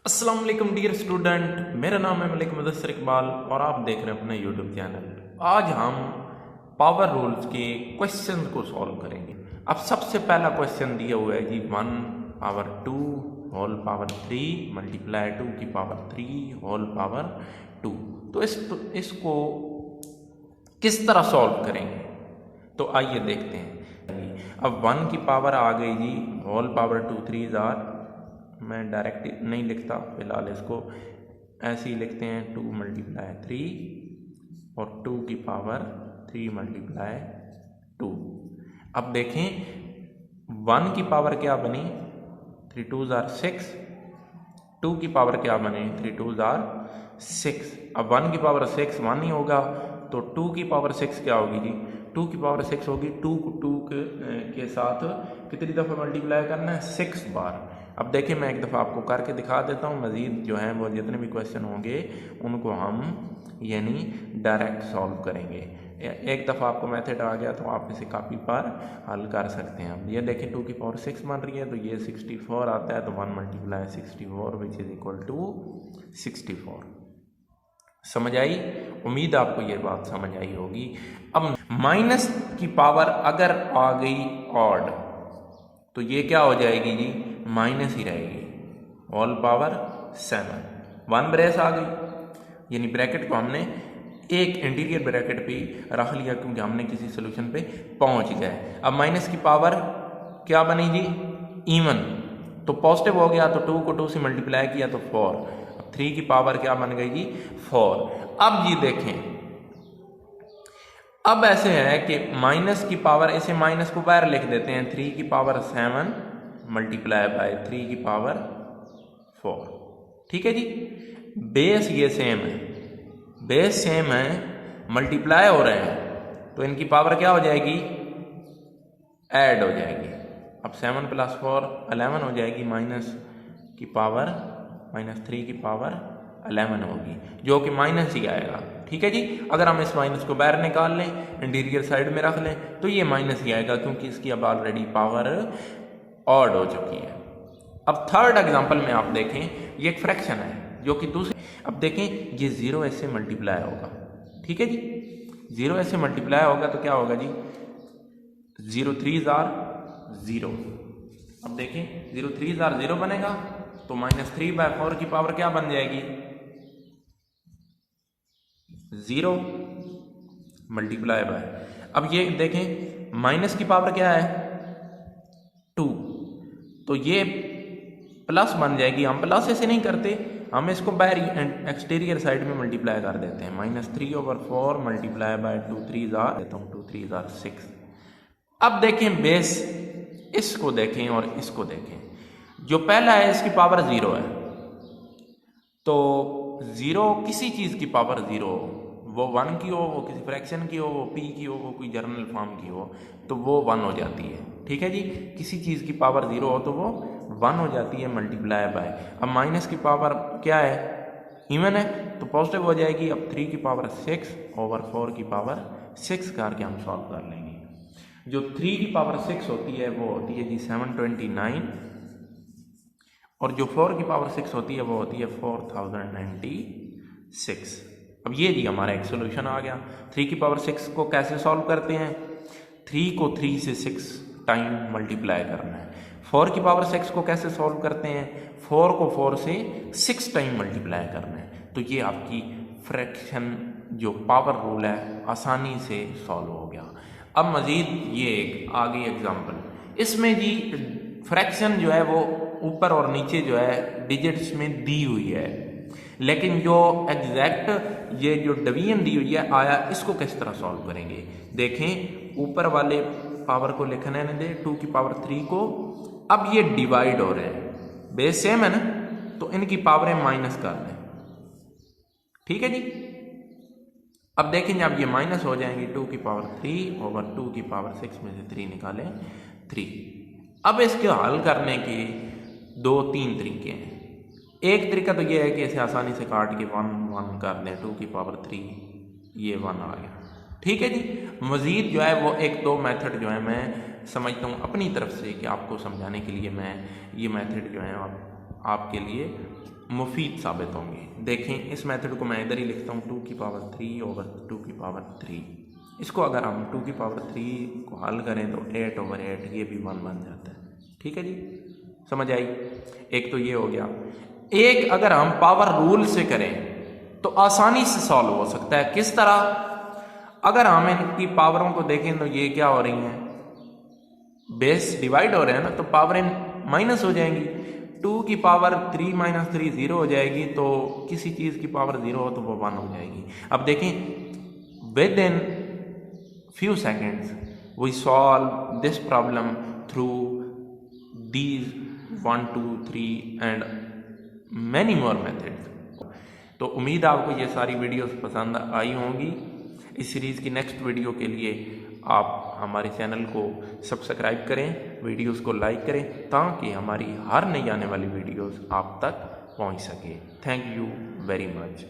अस्सलाम वालेकुम dear student, मेरा नाम है मलिक मुदस्सिर इकबाल और आप देख रहे हैं अपने यूट्यूब चैनल। आज हम पावर रूल्स के क्वेश्चन को सॉल्व करेंगे। अब सबसे पहला क्वेश्चन दिया हुआ है जी 1 पावर 2 होल पावर 3 मल्टीप्लाई 2 की पावर 3 होल पावर 2। तो इसको किस तरह सॉल्व करेंगे, तो आइए देखते हैं। अब 1 की पावर आ गई जी होल पावर 2 3 जार, मैं डायरेक्ट नहीं लिखता, फिलहाल इसको ऐसे ही लिखते हैं 2 मल्टीप्लाई 3 और 2 की पावर 3 मल्टीप्लाई 2। अब देखें 1 की पावर क्या बनी 3 2 जार 6, 2 की पावर क्या बनी 3 2 जार 6। अब 1 की पावर 6 1 ही होगा, तो 2 की पावर 6 क्या होगी जी 2 की पावर 6 होगी। 2 को 2 के साथ कितनी दफ़ा मल्टीप्लाई करना है 6 बार। अब देखिए मैं एक दफ़ा आपको करके दिखा देता हूँ, मज़ीद जो है वो जितने भी क्वेश्चन होंगे उनको हम यानी डायरेक्ट सॉल्व करेंगे। एक दफ़ा आपको मेथड आ गया तो आप इसे कापी पर हल कर सकते हैं। अब ये देखें 2 की पावर 6 बन रही है तो ये 64 आता है, तो 1 multiply 64 which is equal to 64। समझ आई? उम्मीद आपको ये बात समझ आई होगी। अब माइनस की पावर अगर आ गई ऑड तो ये क्या हो जाएगी जी माइनस ही रहेगी, ऑल पावर 7। 1 ब्रेस आ गई यानी ब्रैकेट को हमने एक इंटीरियर ब्रैकेट पे रख लिया क्योंकि हमने किसी सोल्यूशन पे पहुंच गए। अब माइनस की पावर क्या बनी जी इवन, तो पॉजिटिव हो गया तो 2 को 2 से मल्टीप्लाई किया तो 4। अब 3 की पावर क्या बन गई जी 4। अब जी देखें, अब ऐसे है कि माइनस की पावर, ऐसे माइनस को बाहर लिख देते हैं, 3 की पावर 7 मल्टीप्लाई बाय 3 की पावर 4। ठीक है जी, बेस ये सेम है, बेस सेम है, मल्टीप्लाई हो रहे हैं तो इनकी पावर क्या हो जाएगी ऐड हो जाएगी। अब 7 + 4 11 हो जाएगी, माइनस की पावर -3 की पावर 11 होगी जो कि माइनस ही आएगा। ठीक है जी, अगर हम इस माइनस को बाहर निकाल लें इंटीरियर साइड में रख लें तो ये माइनस ही आएगा क्योंकि इसकी अब ऑलरेडी पावर ऑड हो चुकी है। अब थर्ड एग्जांपल में आप देखें, ये एक फ्रैक्शन है जो कि दूसरे, अब देखें ये 0 ऐसे मल्टीप्लाई होगा। ठीक है जी, 0 ऐसे मल्टीप्लाई होगा तो क्या होगा जी 0 3 जार 0। अब देखें 0 3 जार 0 बनेगा तो -3/4 की पावर क्या बन जाएगी 0 मल्टीप्लाई बाय। अब ये देखें माइनस की पावर क्या है 2, तो ये प्लस बन जाएगी। हम प्लस ऐसे नहीं करते, हम इसको बाहर एक्सटीरियर साइड में मल्टीप्लाई कर देते हैं, -3/4 मल्टीप्लाई बाय 2 3 जार देता हूँ 2 3 जार 6। अब देखें बेस, इसको देखें और इसको देखें, जो पहला है इसकी पावर 0 है, तो 0 किसी चीज़ की पावर 0 हो, वो 1 की हो, वो किसी फ्रैक्शन की हो, वो p की हो, वो कोई जर्नल फॉर्म की हो, तो वो 1 हो जाती है। ठीक है जी, किसी चीज़ की पावर 0 हो तो वो 1 हो जाती है मल्टीप्लाई बाय। अब माइनस की पावर क्या है इवन है तो पॉजिटिव हो जाएगी। अब 3 की पावर 6/4 की पावर 6 करके हम सॉल्व कर लेंगे। जो 3 की पावर 6 होती है वो होती है जी 729 और जो 4 की पावर 6 होती है वो होती है 4096। अब ये जी हमारा एक सोल्यूशन आ गया। 3 की पावर 6 को कैसे सॉल्व करते हैं, 3 को 3 से 6 टाइम मल्टीप्लाई करना है। 4 की पावर 6 को कैसे सॉल्व करते हैं, 4 को 4 से 6 टाइम मल्टीप्लाई करना है। तो ये आपकी फ्रैक्शन जो पावर रूल है आसानी से सॉल्व हो गया। अब मज़ीद ये एक आ गई एग्जाम्पल, इसमें जी फ्रैक्शन जो है वो ऊपर और नीचे जो है डिजिट्स में दी हुई है, लेकिन जो एग्जैक्ट ये जो डिवीजन दी हुई है आया, इसको किस तरह सॉल्व करेंगे। देखें ऊपर वाले पावर को लिखने ने दे 2 की पावर 3 को, अब ये डिवाइड हो रहे हैं, बेस सेम है ना, तो इनकी पावरें माइनस कर दें। ठीक है जी, अब देखें जब ये माइनस हो जाएंगी 2 की पावर 3/2 की पावर 6 में से 3 निकालें 3। अब इसके हल करने के 2-3 तरीके हैं। एक तरीका तो ये है कि इसे आसानी से काट के 1 1 कर दें, 2 की पावर 3 ये 1 आ गया। ठीक है जी, मज़ीद जो है वो 1-2 मेथड जो है मैं समझता हूँ अपनी तरफ से कि आपको समझाने के लिए मैं ये मेथड जो है आपके लिए मुफीद साबित होंगे। देखें, इस मेथड को मैं इधर ही लिखता हूँ 2 की पावर 3 ओवर 2 की पावर 3। इसको अगर हम 2 की पावर 3 को हल करें तो 8 ओवर 8, ये भी 1 बन जाता है। ठीक है जी, समझ आई। एक तो ये हो गया। एक अगर हम पावर रूल से करें तो आसानी से सॉल्व हो सकता है। किस तरह? अगर हम इनकी पावरों को देखें तो ये क्या हो रही हैं, बेस डिवाइड हो रहे हैं ना, तो पावरें माइनस हो जाएंगी। 2 की पावर 3 माइनस 3 0 हो जाएगी, तो किसी चीज़ की पावर 0 हो तो वो 1 हो जाएगी। अब देखें, with in few seconds we solve this problem through these 1 2 3 and many more methods। तो उम्मीद आपको ये सारी वीडियोस पसंद आई होंगी। इस सीरीज़ की नेक्स्ट वीडियो के लिए आप हमारे चैनल को सब्सक्राइब करें, वीडियोस को लाइक करें, ताकि हमारी हर नई आने वाली वीडियोस आप तक पहुंच सके। Thank you very much.